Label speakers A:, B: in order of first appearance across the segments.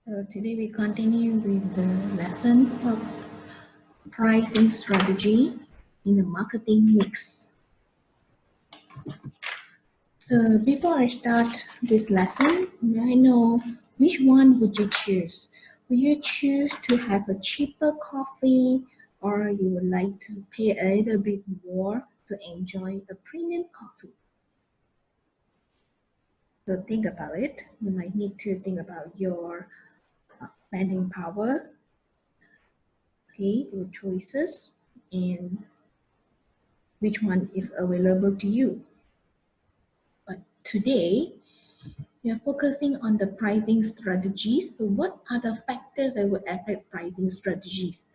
A: Today we continue with the lesson of pricing strategy in the marketing mix. So before I start this lesson, may I know which one would you choose? Will you choose to have a cheaper coffee, or you would like to pay a little bit more to enjoy a premium coffee? So think about it. You might need to think about your spending power, okay, your choices, and which one is available to you. But today, we are focusing on the pricing strategies. So what are the factors that would affect pricing strategies?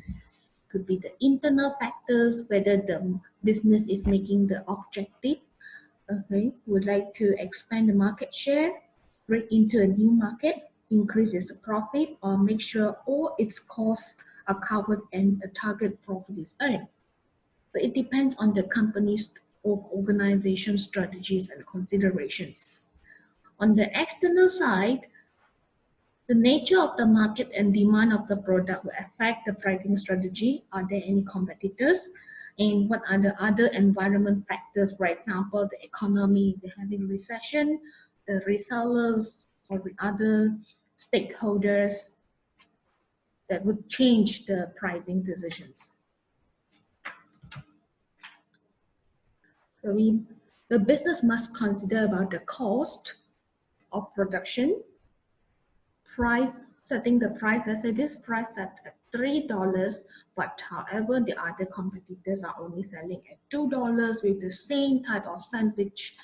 A: Could be the internal factors, whether the business is making the objective, okay, would like to expand the market share, break into a new market, increase its profit, or make sure all its costs are covered and a target profit is earned. So it depends on the company's or organization strategies and considerations. On the external side, the nature of the market and demand of the product will affect the pricing strategy. Are there any competitors? And what are the other environment factors? For example, the economy, is having recession, the resellers, or the other stakeholders that would change the pricing decisions. So the business must consider about the cost of production, price, setting the price. Let's say this price set at $3, but however the other competitors are only selling at $2 with the same type of sandwich,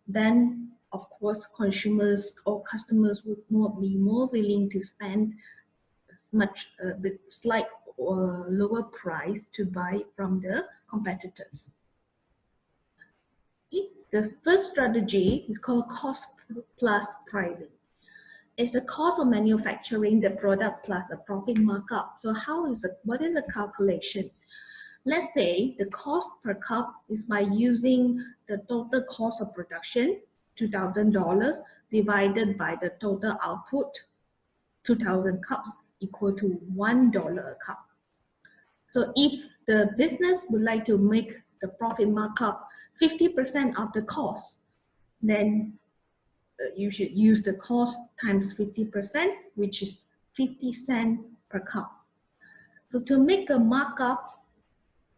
A: then of course consumers or customers would be more willing to spend slight lower price to buy from the competitors. The first strategy is called cost plus pricing. It's the cost of manufacturing the product plus the profit markup. So what is the calculation? Let's say the cost per cup is by using the total cost of production, $2,000, divided by the total output, 2,000 cups, equal to $1 a cup. So if the business would like to make the profit markup 50% of the cost, then you should use the cost times 50%, which is 50 cents per cup. So to make a markup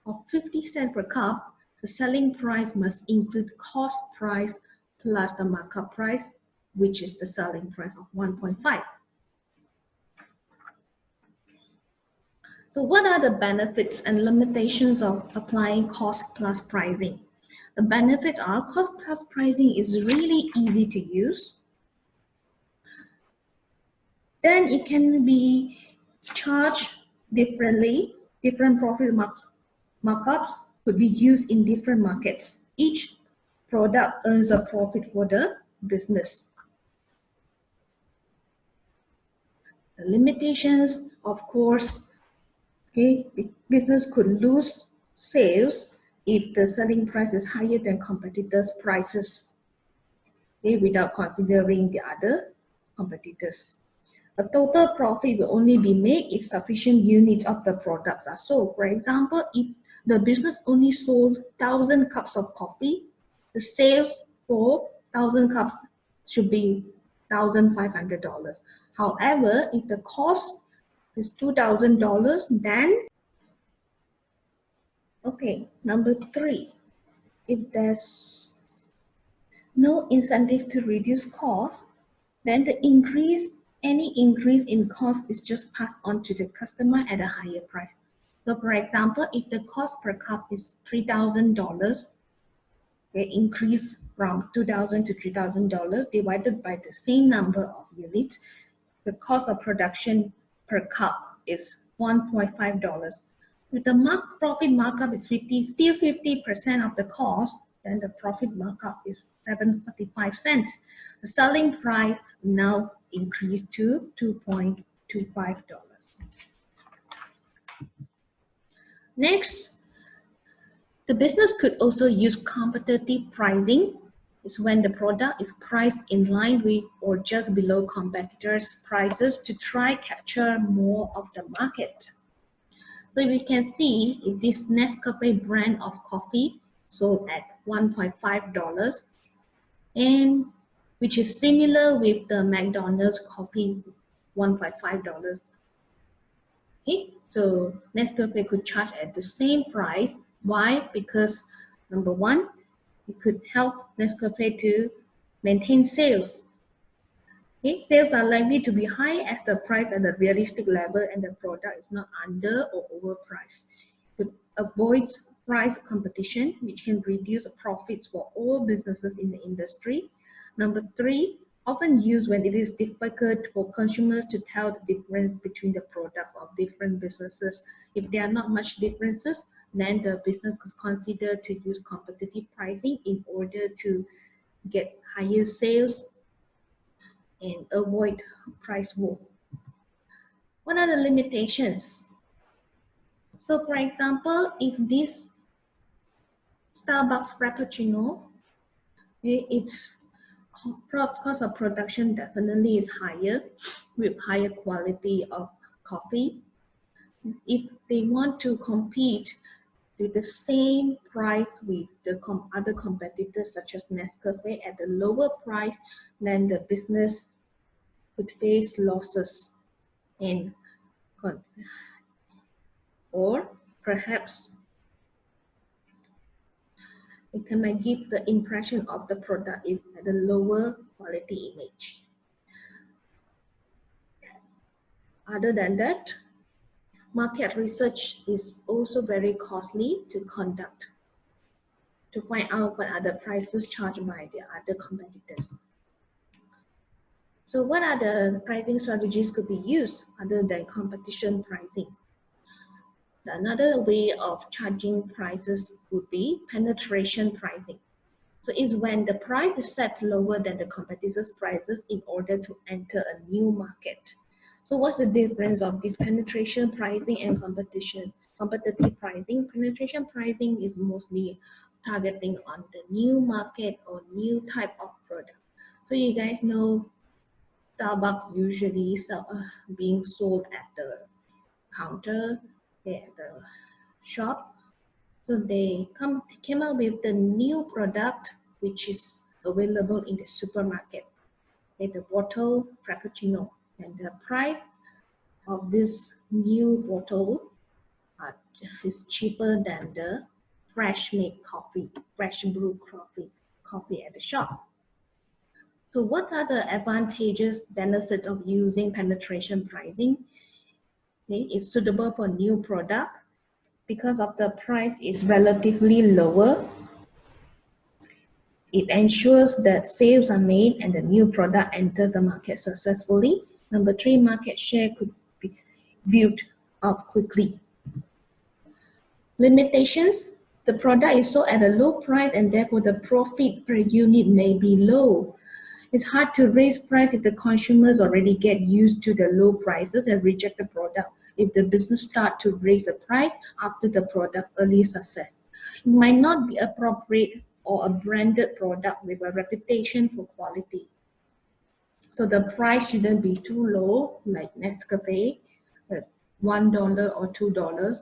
A: of 50 cents per cup, the selling price must include cost price plus the markup price, which is the selling price of 1.5. So what are the benefits and limitations of applying cost plus pricing? The benefit are cost plus pricing is really easy to use. Then it can be charged differently. Different profit markups could be used in different markets. Each product earns a profit for the business. The limitations, of course, okay, business could lose sales if the selling price is higher than competitors' prices, okay, without considering the other competitors. A total profit will only be made if sufficient units of the products are sold. For example, if the business only sold 1,000 cups of coffee, the sales for 1,000 cups should be $1,500. However, if the cost is $2,000, then okay, number 3, if there's no incentive to reduce cost, then any increase in cost is just passed on to the customer at a higher price. So for example, if the cost per cup is $3,000, they increase from $2,000 to $3,000 divided by the same number of units, the cost of production per cup is $1.5. If the profit markup is still 50% of the cost, then the profit markup is 7.45 cents. The selling price now increased to $2.25. Next, the business could also use competitive pricing is when the product is priced in line with or just below competitors' prices to try capture more of the market. So we can see if this Nescafe brand of coffee sold at $1.5 and which is similar with the McDonald's coffee $1.5. Okay, so Nescafe could charge at the same price. Why? Because number one, it could help Nescafe to maintain sales. Okay, sales are likely to be high as the price at a realistic level and the product is not under or overpriced. It avoids price competition, which can reduce profits for all businesses in the industry. Number three, often used when it is difficult for consumers to tell the difference between the products of different businesses. If there are not much differences, then the business could consider to use competitive pricing in order to get higher sales and avoid price war. What are the limitations? So for example, if this Starbucks Frappuccino, its cost of production definitely is higher with higher quality of coffee. If they want to compete with the same price with the other competitors such as Nescafe at a lower price, then the business could face losses and or perhaps it can give the impression of the product is at a lower quality image. Other than that, market research is also very costly to conduct to find out what are the prices charged by the other competitors. So what are the pricing strategies could be used other than competition pricing? Another way of charging prices would be penetration pricing. So it's when the price is set lower than the competitors' prices in order to enter a new market. So what's the difference of this penetration pricing and competitive pricing? Penetration pricing is mostly targeting on the new market or new type of product. So you guys know Starbucks usually being sold at the counter, at the shop. So they came up with the new product which is available in the supermarket. The bottle Frappuccino, and the price of this new bottle is cheaper than the fresh made coffee, fresh brewed coffee at the shop. So what are the advantages, benefits of using penetration pricing? Okay, it's suitable for new product because of the price is relatively lower. It ensures that sales are made and the new product enters the market successfully. Number three, market share could be built up quickly. Limitations, the product is sold at a low price and therefore the profit per unit may be low. It's hard to raise price if the consumers already get used to the low prices and reject the product if the business start to raise the price after the product's early success. It might not be appropriate or a branded product with a reputation for quality. So the price shouldn't be too low, like Nescafe, at $1 or $2,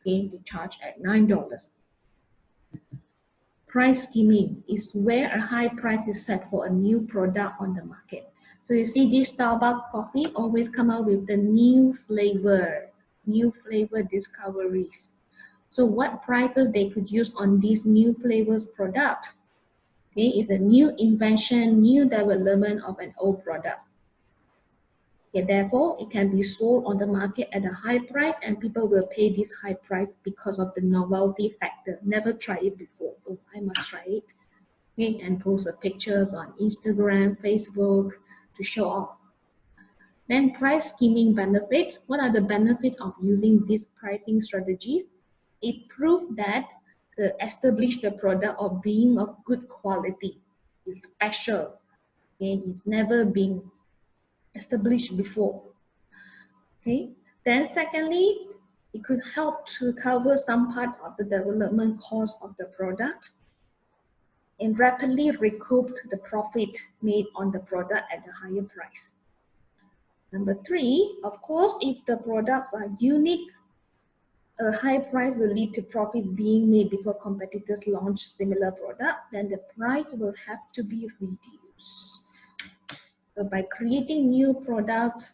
A: okay, they charge at $9. Price skimming is where a high price is set for a new product on the market. So you see this Starbucks coffee always come out with the new flavor discoveries. So what prices they could use on these new flavors product? Okay, it's a new invention, new development of an old product. Okay, therefore, it can be sold on the market at a high price and people will pay this high price because of the novelty factor. Never tried it before. Oh, I must try it. Okay, and post the pictures on Instagram, Facebook to show off. Then price skimming benefits. What are the benefits of using these pricing strategies? It proved that establish the product of being of good quality is special. Okay, it's never been established before. Okay, then secondly, it could help to cover some part of the development cost of the product. and rapidly recoup the profit made on the product at a higher price. Number three, of course, if the products are unique, a high price will lead to profit being made before competitors launch similar product, then the price will have to be reduced. So by creating new products,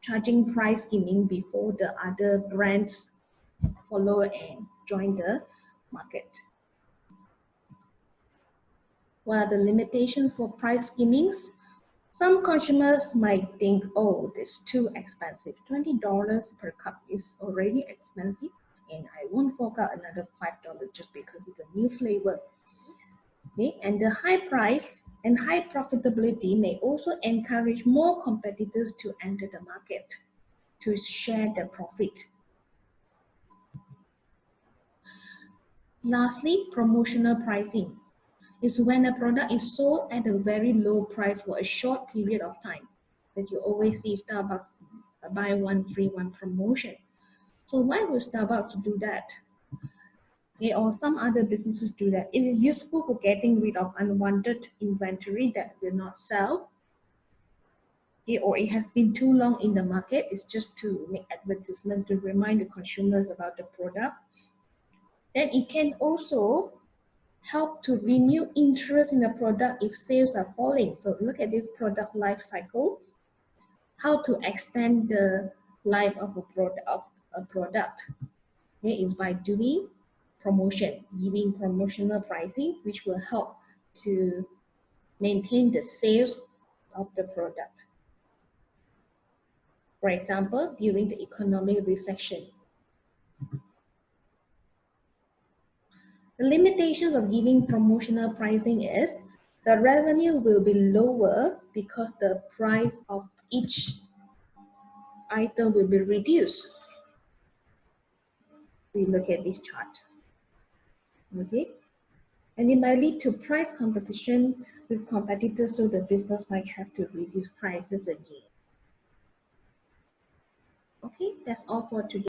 A: charging price skimming before the other brands follow and join the market. What are the limitations for price skimmings? Some consumers might think, oh, this is too expensive. $20 per cup is already expensive, and I won't fork out another $5 just because it's a new flavor. Okay, and the high price and high profitability may also encourage more competitors to enter the market to share the profit. Lastly, promotional pricing is when a product is sold at a very low price for a short period of time. That you always see Starbucks buy one, free one promotion. So why would Starbucks do that? Okay, or some other businesses do that. It is useful for getting rid of unwanted inventory that will not sell. Okay, or it has been too long in the market. It's just to make advertisement to remind the consumers about the product. Then it can also help to renew interest in the product if sales are falling. So look at this product life cycle. How to extend the life of a product. Okay, is by doing promotion, giving promotional pricing, which will help to maintain the sales of the product. For example, during the economic recession, the limitations of giving promotional pricing is the revenue will be lower because the price of each item will be reduced. We look at this chart. Okay, and it might lead to price competition with competitors, so the business might have to reduce prices again. Okay, that's all for today.